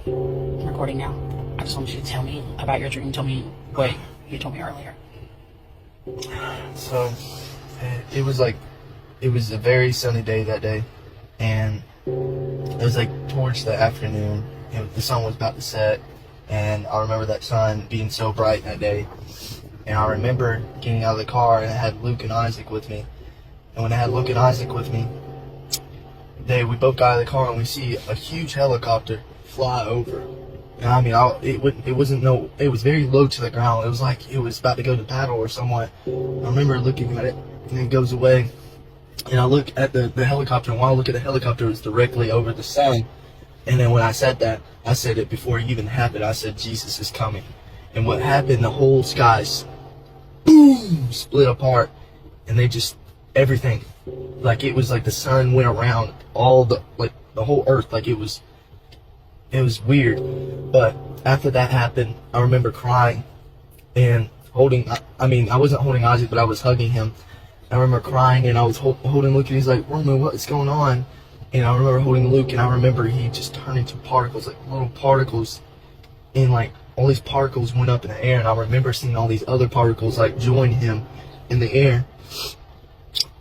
I'm recording now. I just want you to tell me about your dream. Tell me what you told me earlier. So, it was a very sunny day that day, and it was like towards the afternoon. The sun was about to set, and I remember that sun being so bright that day. And I remember getting out of the car, and I had Luke and Isaac with me. And when I had Luke and Isaac with me, we both got out of the car, and we see a huge helicopter fly over. And I mean, it was very low to the ground. It was like it was about to go to battle or somewhat. I remember looking at it, and it goes away. And I look at the helicopter, and while I look at the helicopter, it was directly over the sun. And then when I said that, I said it before it even happened. I said, Jesus is coming. And what happened, the whole skies, boom, split apart. And everything, like it was like the sun went around the whole earth. Like it was weird. But after that happened, I remember crying and I wasn't holding Isaac, but I was hugging him. I remember crying, and I was holding Luke, and he's like, Roman, what's going on? And I remember holding Luke, and I remember he just turned into particles, like little particles, and like all these particles went up in the air, and I remember seeing all these other particles like join him in the air.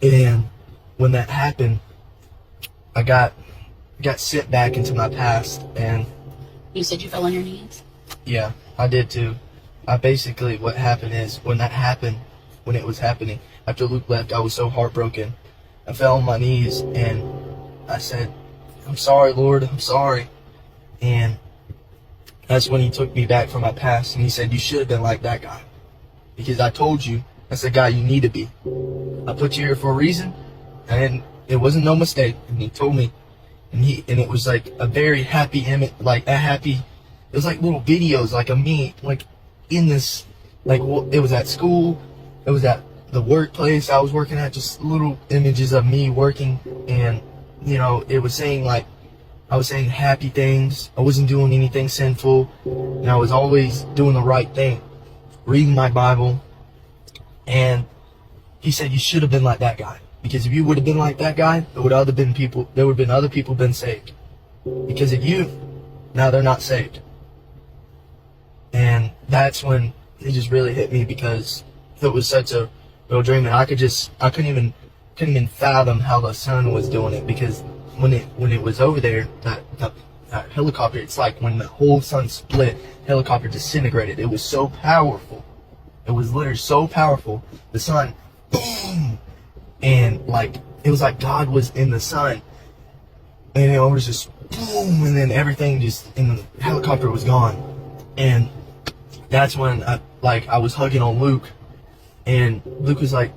And when that happened, I got sent back into my past. And You said you fell on your knees? yeah, I did too. What happened is, when it was happening, after Luke left, I was so heartbroken. I fell on my knees, and I said, I'm sorry, Lord, I'm sorry. And that's when he took me back from my past, and he said, you should have been like that guy. Because I told you, that's the guy you need to be. I put you here for a reason, and it wasn't no mistake. And he told me, and it was like a very happy image, it was like little videos, like of me, like in this, it was at school, it was at the workplace I was working at, just little images of me working. And it was saying, like, I was saying happy things. I wasn't doing anything sinful, and I was always doing the right thing, reading my Bible. And he said, you should have been like that guy, because if you would have been like that guy, there would have been other people been saved. Because of you, now they're not saved. And that's when it just really hit me, because it was such a real dream, and I couldn't even fathom how the sun was doing it. Because when it was over there, that helicopter, it's like when the whole sun split, helicopter disintegrated. It was so powerful. It was literally so powerful. The sun, boom, and like it was like God was in the sun, and it was just boom, and then everything and the helicopter was gone. And that's when I was hugging on Luke, and Luke was like,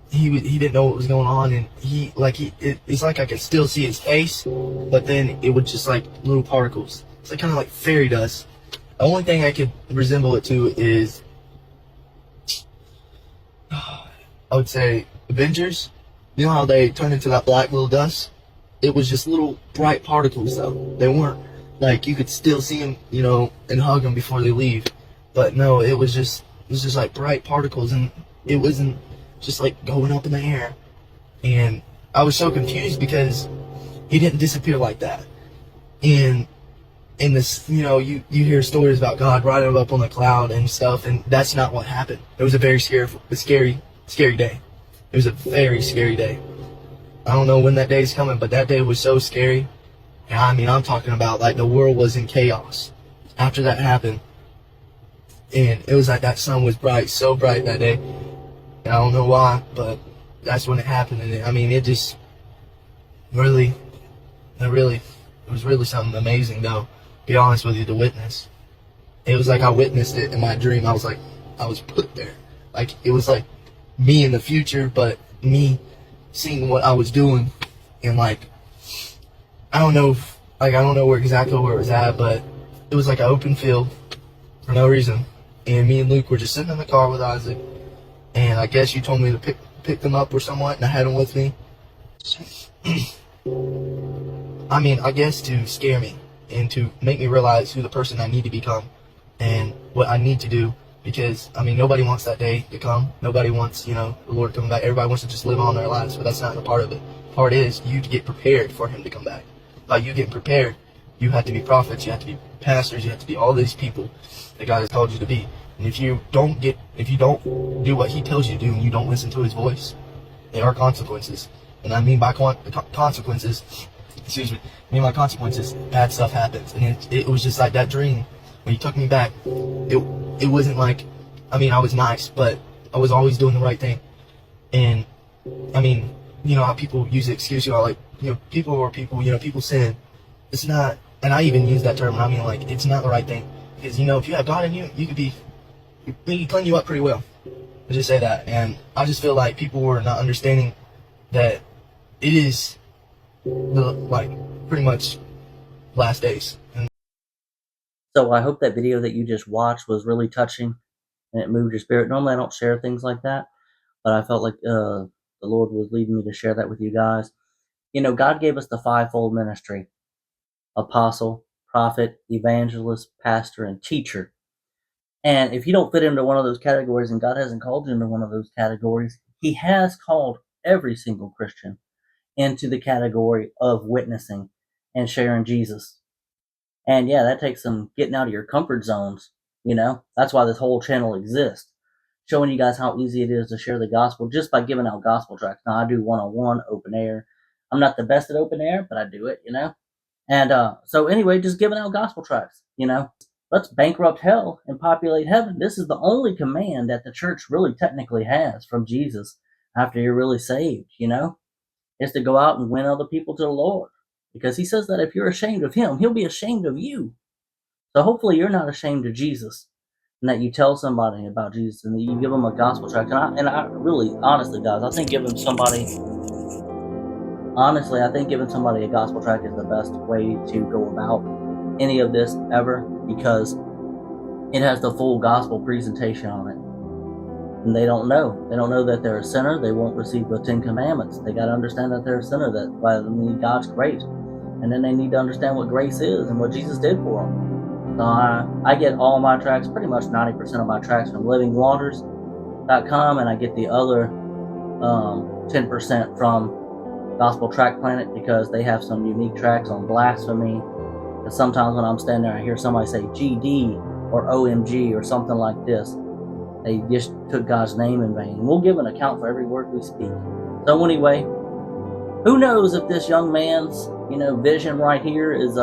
he didn't know what was going on, and it's like I could still see his face, but then it would just like little particles. It's like kind of like fairy dust. The only thing I could resemble it to is, I would say, Avengers. You know how they turn into that black little dust? It was just little bright particles, though. They weren't like you could still see them, and hug them before they leave. But no, it was just like bright particles, and it wasn't just like going up in the air. And I was so confused, because he didn't disappear like that. And in this, you hear stories about God riding up on the cloud and stuff, and that's not what happened. It was a very scary day. It was a very scary day. I don't know when that day's coming, but that day was so scary. And I mean, I'm talking about like the world was in chaos after that happened. And it was like that sun was so bright that day. And I don't know why, but that's when it happened. And I mean, it just it was really something amazing, though. Be honest with you, to witness. It was like I witnessed it in my dream. I was put there. Like, it was like me in the future, but me seeing what I was doing. And like, I don't know exactly where it was at, but it was like an open field for no reason. And me and Luke were just sitting in the car with Isaac. And I guess you told me to pick them up or somewhat, and I had them with me. I mean, I guess to scare me and to make me realize who the person I need to become and what I need to do. Because, I mean, nobody wants that day to come. Nobody wants, the Lord coming back. Everybody wants to just live on their lives, but that's not the part of it. Part is you to get prepared for Him to come back. By you getting prepared, you have to be prophets, you have to be pastors, you have to be all these people that God has called you to be. And if you don't do what He tells you to do, and you don't listen to His voice, there are consequences. And I mean by consequences, excuse me, I mean by consequences, bad stuff happens. And it was just like that dream when He took me back. It wasn't like, I mean, I was nice, but I was always doing the right thing. And I mean, you know how people use the excuse, you know, like, you know, people sin. It's not, and I even use that term, and I mean, like, it's not the right thing. Because, you know, if you have God in you, you can clean you up pretty well. I just say that. And I just feel like people were not understanding that it is pretty much last days. And so I hope that video that you just watched was really touching and it moved your spirit. Normally I don't share things like that, but I felt like the Lord was leading me to share that with you guys. You know, God gave us the fivefold ministry: apostle, prophet, evangelist, pastor, and teacher. And if you don't fit into one of those categories, and God hasn't called you into one of those categories, He has called every single Christian into the category of witnessing and sharing Jesus. And yeah, that takes some getting out of your comfort zones. You know, that's why this whole channel exists, showing you guys how easy it is to share the gospel just by giving out gospel tracts. Now, I do one-on-one open air. I'm not the best at open air, but I do it, you know. And so anyway, just giving out gospel tracts, you know. Let's bankrupt hell and populate heaven. This is the only command that the church really technically has from Jesus after you're really saved, you know, is to go out and win other people to the Lord. Because He says that if you're ashamed of Him, He'll be ashamed of you. So hopefully you're not ashamed of Jesus, and that you tell somebody about Jesus, and that you give them a gospel tract. And I really, honestly, guys, I think giving somebody a gospel tract is the best way to go about any of this ever, because it has the full gospel presentation on it. And they don't know that they're a sinner. They won't receive the 10 commandments. They got to understand that they're a sinner, that by they need God's grace. And then they need to understand what grace is and what Jesus did for them. So I get all my tracts, pretty much 90% of my tracts, from livingwaters.com, and I get the other 10% from Gospel Tract Planet, because they have some unique tracts on blasphemy. Because sometimes when I'm standing there, I hear somebody say GD or OMG or something like this. They just took God's name in vain. We'll give an account for every word we speak. So anyway, who knows if this young man's, you know, vision right here is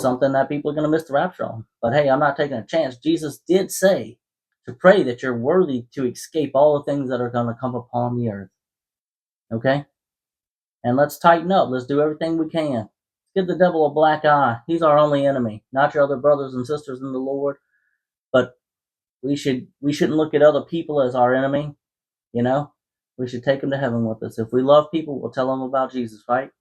something that people are going to miss the rapture on. But hey, I'm not taking a chance. Jesus did say to pray that you're worthy to escape all the things that are going to come upon the earth. Okay? And let's tighten up. Let's do everything we can. Give the devil a black eye. He's our only enemy, not your other brothers and sisters in the Lord. But we shouldn't look at other people as our enemy. You know, we should take them to heaven with us. If we love people, we'll tell them about Jesus, right?